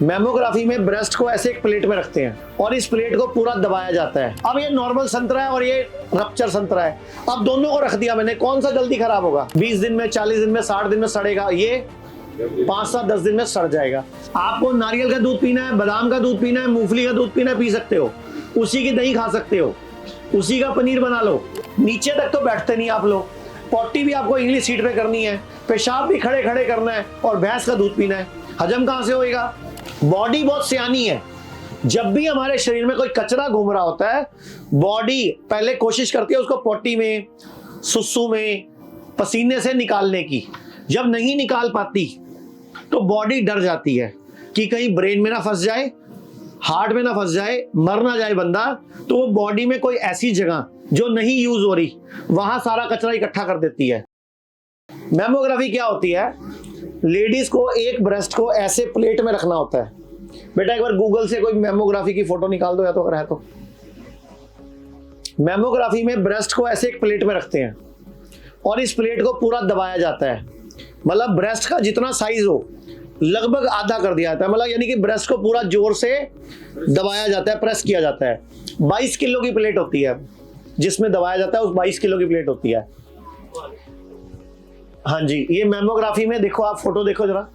Mammography में breast को ऐसे एक प्लेट में रखते हैं और इस प्लेट को पूरा दबाया जाता है। अब ये नॉर्मल संतरा है और ये रप्चर संतरा है। अब दोनों को रख दिया मैंने, कौन सा जल्दी खराब होगा? 20 दिन में, 40 दिन में, 60 दिन में सड़ेगा, ये 5 से 10 दिन में सड़ जाएगा। आपको नारियल का दूध पीना है, बादाम का दूध पीना है, मूंगफली का दूध पीना है, पी सकते हो। उसी की दही खा सकते हो, उसी का पनीर बना लो। नीचे तक तो बैठते नहीं आप लोग। पॉटी भी आपको इंग्लिश सीट पे करनी है, पेशाब भी खड़े खड़े करना है और भैंस का दूध पीना है। हजम कहां से होएगा? बॉडी बहुत सियानी है। जब भी हमारे शरीर में कोई कचरा घूम रहा होता है, बॉडी पहले कोशिश करती है उसको पॉटी में, सुसु में, पसीने से निकालने की। जब नहीं निकाल पाती तो बॉडी डर जाती है कि कहीं ब्रेन में ना फंस जाए, हार्ट में ना फंस जाए, मर ना जाए बंदा। तो वो बॉडी में कोई ऐसी जगह जो नहीं यूज हो रही, वहां सारा कचरा इकट्ठा कर देती है। मेमोग्राफी क्या होती है? लेडीज को एक ब्रेस्ट को ऐसे प्लेट में रखना होता है। बेटा एक बार गूगल से कोई मेमोग्राफी की फोटो निकाल दो, या तो अगर है तो। मेमोग्राफी में ब्रेस्ट को ऐसे एक प्लेट में रखते हैं और इस प्लेट को पूरा दबाया जाता है। मतलब ब्रेस्ट का जितना साइज हो लगभग आधा कर दिया जाता है। मतलब यानी कि ब्रेस्ट को पूरा जोर से दबाया जाता है, प्रेस किया जाता है। 22 किलो की प्लेट होती है जिसमें दबाया जाता है, उस 22 किलो की प्लेट होती है। हाँ जी, ये मेमोग्राफी में देखो, आप फोटो देखो जरा।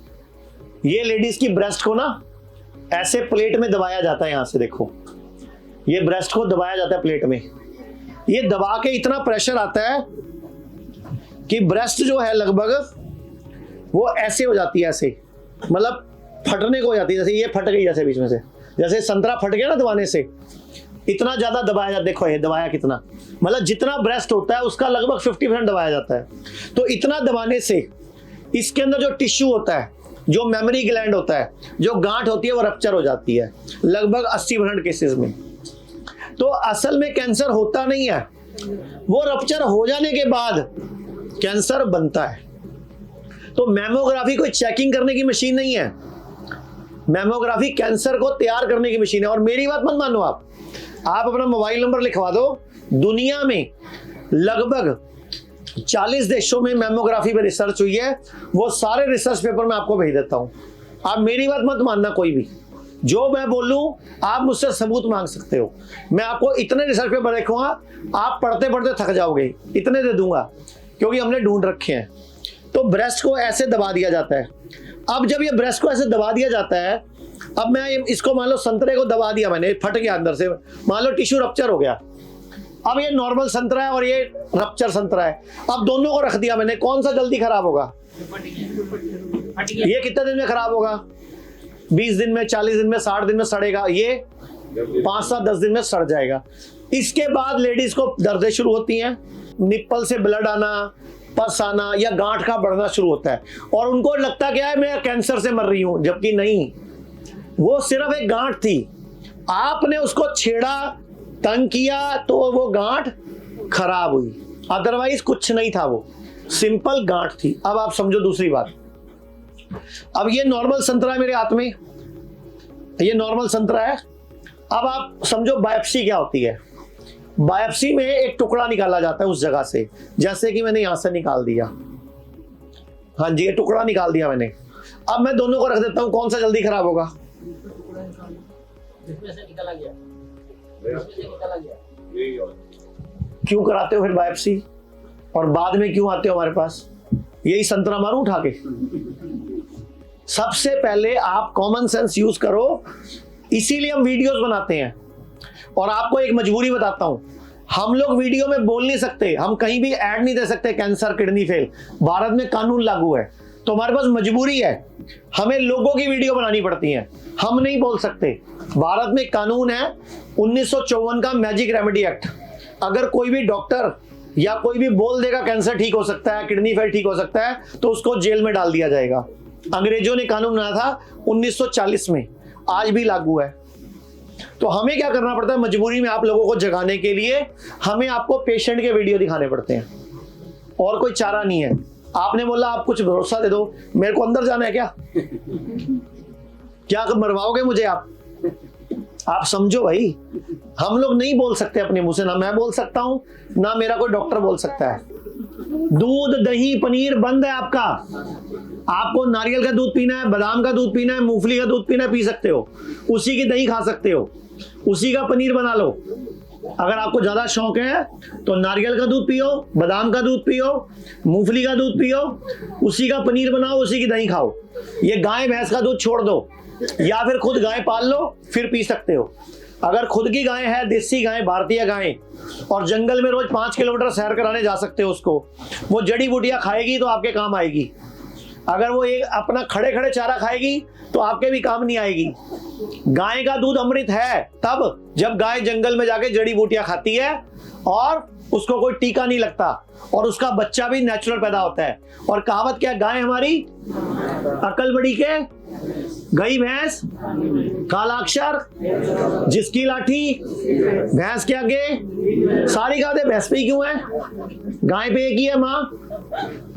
ये लेडीज की ब्रेस्ट को ना ऐसे प्लेट में दबाया जाता है। यहां से देखो, ये ब्रेस्ट को दबाया जाता है प्लेट में। ये दबा के इतना प्रेशर आता है कि ब्रेस्ट जो है लगभग वो ऐसे हो जाती है, ऐसे मतलब फटने को हो जाती है। जैसे ये फट गई, जैसे बीच में से, जैसे संतरा फट गया ना दबाने से, इतना ज्यादा दबाया जाता है। देखो ये दबाया कितना, मतलब जितना ब्रेस्ट होता है उसका लगभग 50% दबाया जाता है। तो इतना दबाने से इसके अंदर जो टिश्यू होता है, जो मेमोरी ग्लैंड होता है, जो गांठ होती है, वो रप्चर हो जाती है लगभग 80% केसेस में। तो असल में कैंसर होता नहीं है, वो रप्चर हो जाने के बाद कैंसर बनता है। तो मेमोग्राफी कोई चेकिंग करने की मशीन नहीं है, मेमोग्राफी कैंसर को तैयार करने की मशीन है। और मेरी बात मत मानो, आप अपना मोबाइल नंबर लिखवा दो। दुनिया में लगभग 40 देशों में मेमोग्राफी पे रिसर्च हुई है। वो सारे रिसर्च पेपर मैं आपको भेज देता हूं। आप मेरी बात मत मानना, कोई भी जो मैं बोलूं आप मुझसे सबूत मांग सकते हो। मैं आपको इतने रिसर्च पेपर देखूंगा, आप पढ़ते पढ़ते थक जाओगे, इतने दे दूंगा, क्योंकि हमने ढूंढ रखे हैं। तो ब्रेस्ट को ऐसे दबा दिया जाता है। अब जब ये ब्रेस्ट को ऐसे दबा दिया जाता है, अब मैं इसको मान लो संतरे को दबा दिया मैंने, फट गया अंदर से, मान लो टिश्यू रप्चर हो गया। अब ये नॉर्मल संतरा है और ये रप्चर संतरा है। अब दोनों को रख दिया मैंने, कौन सा जल्दी खराब होगा? ये कितने दिन में खराब होगा? 20 दिन में, 40 दिन में, 60 दिन में सड़ेगा, ये 5 से 10 दिन में सड़ जाएगा। इसके बाद लेडीज को दर्दें शुरू होती हैं, निप्पल से ब्लड आना, पस आना या गांठ का बढ़ना शुरू होता है। और उनको लगता क्या है, मैं कैंसर से मर रही हूं, जबकि नहीं, वो सिर्फ एक गांठ थी। आपने उसको छेड़ा, तंग किया, तो वो गांठ खराब हुई, अदरवाइज कुछ नहीं था, वो सिंपल गांठ थी। अब आप समझो दूसरी बात। अब ये नॉर्मल संतरा है मेरे हाथ में, ये नॉर्मल संतरा है। अब आप समझो बायोप्सी क्या होती है। बायोप्सी में एक टुकड़ा निकाला जाता है उस जगह से, जैसे कि मैंने यहां से निकाल दिया। हाँ जी, ये टुकड़ा निकाल दिया मैंने। अब मैं दोनों को रख देता हूं, कौन सा जल्दी खराब होगा? क्यों कराते हो फिर बायोप्सी, और बाद में क्यों आते हो हमारे पास? यही संतरा मारूं उठा के? सबसे पहले आप कॉमन सेंस यूज करो, इसीलिए हम वीडियोस बनाते हैं। और आपको एक मजबूरी बताता हूं, हम लोग वीडियो में बोल नहीं सकते, हम कहीं भी ऐड नहीं दे सकते कैंसर, किडनी फेल। भारत में कानून लागू है, तो हमारे पास मजबूरी है, हमें लोगों की वीडियो बनानी पड़ती है, हम नहीं बोल सकते। भारत में कानून है 1954 का मैजिक रेमेडी एक्ट। अगर कोई भी डॉक्टर या कोई भी बोल देगा कैंसर ठीक हो सकता है, किडनी फेल ठीक हो सकता है, तो उसको जेल में डाल दिया जाएगा। अंग्रेजों ने कानून बनाया था 1940 में, आज भी लागू है। तो हमें क्या करना पड़ता है, मजबूरी में आप लोगों को जगाने के लिए हमें आपको पेशेंट के वीडियो दिखाने पड़ते हैं, और कोई चारा नहीं है। आपने बोला आप कुछ भरोसा दे दो, मेरे को अंदर जाना है क्या? क्या मरवाओगे मुझे आप समझो भाई, हम लोग नहीं बोल सकते अपने मुंह से, ना मैं बोल सकता हूं, ना मेरा कोई डॉक्टर बोल सकता है। दूध, दही, पनीर बंद है आपका। आपको नारियल का दूध पीना है, बादाम का दूध पीना है, मूंगफली का दूध पीना है, पी सकते हो। उसी की दही खा सकते हो, उसी का पनीर बना लो। अगर आपको ज्यादा शौक है तो नारियल का दूध पियो, बादाम का दूध पियो, मूंगफली का दूध पियो, उसी का पनीर बनाओ, उसी की दही खाओ। ये गाय भैंस का दूध छोड़ दो, या फिर खुद गाय पाल लो, फिर पी सकते हो। अगर खुद की गाय है, देसी गाय, भारतीय गाय, और जंगल में रोज 5 किलोमीटर सैर कराने जा सकते हो उसको, वो जड़ी बूटियां खाएगी तो आपके काम आएगी। अगर वो एक अपना खड़े खड़े चारा खाएगी तो आपके भी काम नहीं आएगी। गाय का दूध अमृत है तब जब गाय जंगल में जाके जड़ी बूटियां खाती है और उसको कोई टीका नहीं लगता, और उसका बच्चा भी नेचुरल पैदा होता है। और कहावत क्या, गाय हमारी अकल बड़ी के, गई भैंस कालाक्षर, जिसकी लाठी भैंस के आगे। सारी कहावतें भैंस पे क्यों है, गाय पे एक ही है माँ।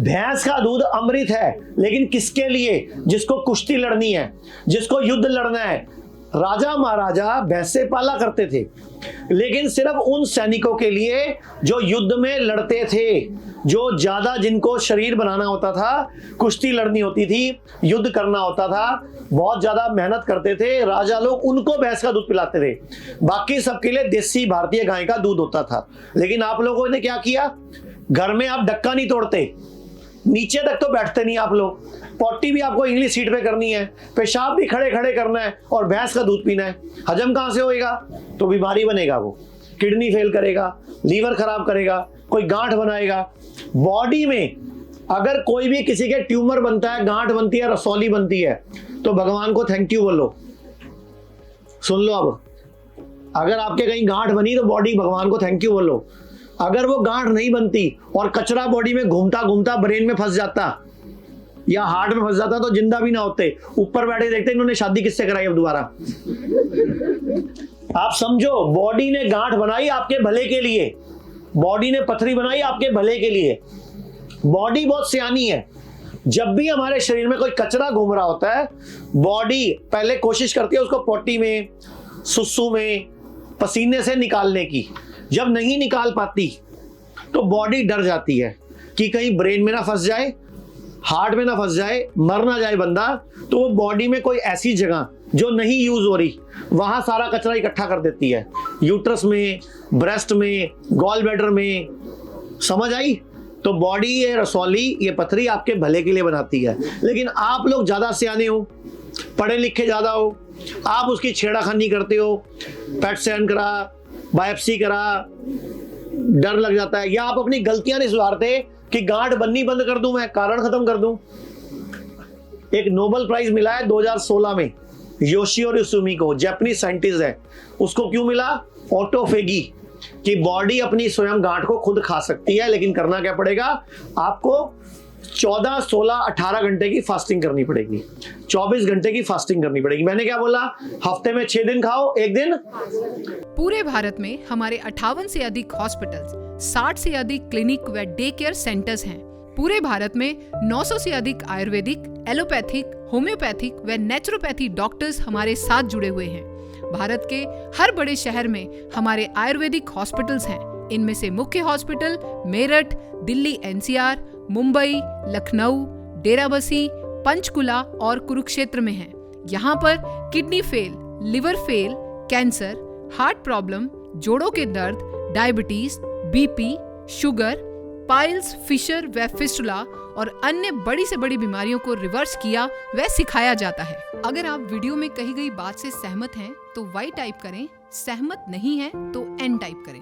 भैंस का दूध अमृत है, लेकिन किसके लिए? जिसको कुश्ती लड़नी है, जिसको युद्ध लड़ना है। राजा महाराजा भैंसे पाला करते थे, लेकिन सिर्फ उन सैनिकों के लिए जो युद्ध में लड़ते थे, जो ज्यादा जिनको शरीर बनाना होता था, कुश्ती लड़नी होती थी, युद्ध करना होता था, बहुत ज्यादा मेहनत करते थे राजा लोग, उनको भैंस का दूध पिलाते थे। बाकी सबके लिए देसी भारतीय गाय का दूध होता था। लेकिन आप लोगों ने क्या किया, घर में आप डक्का नहीं तोड़ते, नीचे तक तो बैठते नहीं आप लोग, पॉटी भी आपको इंग्लिश सीट पे करनी है, पेशाब भी खड़े खड़े करना है, और भैंस का दूध पीना है। हजम कहां से होएगा? तो बीमारी बनेगा, वो किडनी फेल करेगा, लीवर खराब करेगा, कोई गांठ बनाएगा। बॉडी में अगर कोई भी किसी के ट्यूमर बनता है, गांठ बनती है, रसौली बनती है, तो भगवान को थैंक यू बोलो। सुन लो, अब अगर आपके कहीं गांठ बनी तो बॉडी भगवान को थैंक यू बोलो। अगर वो गांठ नहीं बनती और कचरा बॉडी में घूमता घूमता ब्रेन में फंस जाता या हार्ट में फंस जाता तो जिंदा भी ना होते। ऊपर बैठे देखते इन्होंने शादी किससे कराई अब दोबारा। आप समझो, बॉडी ने गांठ बनाई आपके भले के लिए, बॉडी ने पथरी बनाई आपके भले के लिए। बॉडी बहुत सियानी है। जब भी हमारे शरीर में कोई कचरा घूम रहा होता है, बॉडी पहले कोशिश करती है उसको पोटी में, सुसु में, पसीने से निकालने की। जब नहीं निकाल पाती तो बॉडी डर जाती है कि कहीं ब्रेन में ना फंस जाए, हार्ट में ना फंस जाए, मर ना जाए बंदा। तो वो बॉडी में कोई ऐसी जगह जो नहीं यूज हो रही, वहां सारा कचरा इकट्ठा कर देती है, यूट्रस में, ब्रेस्ट में, गॉल ब्लैडर में। समझ आई? तो बॉडी ये रसौली, ये पथरी आपके भले के लिए बनाती है। लेकिन आप लोग ज्यादा सियाने हो, पढ़े लिखे ज्यादा हो, आप उसकी छेड़ाखानी करते हो, पेट स्कैन करा, बायोप्सी करा, डर लग जाता है, या आप अपनी गलतियां नहीं सुधारते कि गांठ बननी बंद कर दूं, मैं कारण खत्म कर दूं। एक नोबेल प्राइज मिला है 2016 में योशिओ सुमी को, जापानीज साइंटिस्ट है। उसको क्यों मिला? ऑटोफेगी, कि बॉडी अपनी स्वयं गांठ को खुद खा सकती है, लेकिन करना क्या पड़ेगा आपको? 14, 16, 18 घंटे की फास्टिंग करनी पड़ेगी, 24 घंटे की फास्टिंग करनी पड़ेगी। मैंने क्या बोला? हफ्ते में 6 दिन खाओ, 1 दिन। पूरे भारत में हमारे 58 से अधिक हॉस्पिटल्स, 60 से अधिक क्लिनिक व डे केयर सेंटर्स हैं। पूरे भारत में 900 से अधिक आयुर्वेदिक, एलोपैथिक, होम्योपैथिक व नेचुरोपैथी डॉक्टर्स हमारे साथ जुड़े हुए हैं। भारत के हर बड़े शहर में हमारे आयुर्वेदिक हॉस्पिटल्स हैं। इनमें से मुख्य हॉस्पिटल मेरठ, दिल्ली NCR, मुंबई, लखनऊ, डेराबसी, पंचकुला और कुरुक्षेत्र में हैं। यहाँ पर kidney fail, liver fail, cancer, heart problem, जोड़ों के दर्द, diabetes, BP, sugar, piles, fissure व फिस्टुला और अन्य बड़ी से बड़ी बीमारियों को रिवर्स किया व सिखाया जाता है। अगर आप वीडियो में कही गई बात से सहमत हैं तो Y टाइप करें, सहमत नहीं हैं तो N टाइप करें।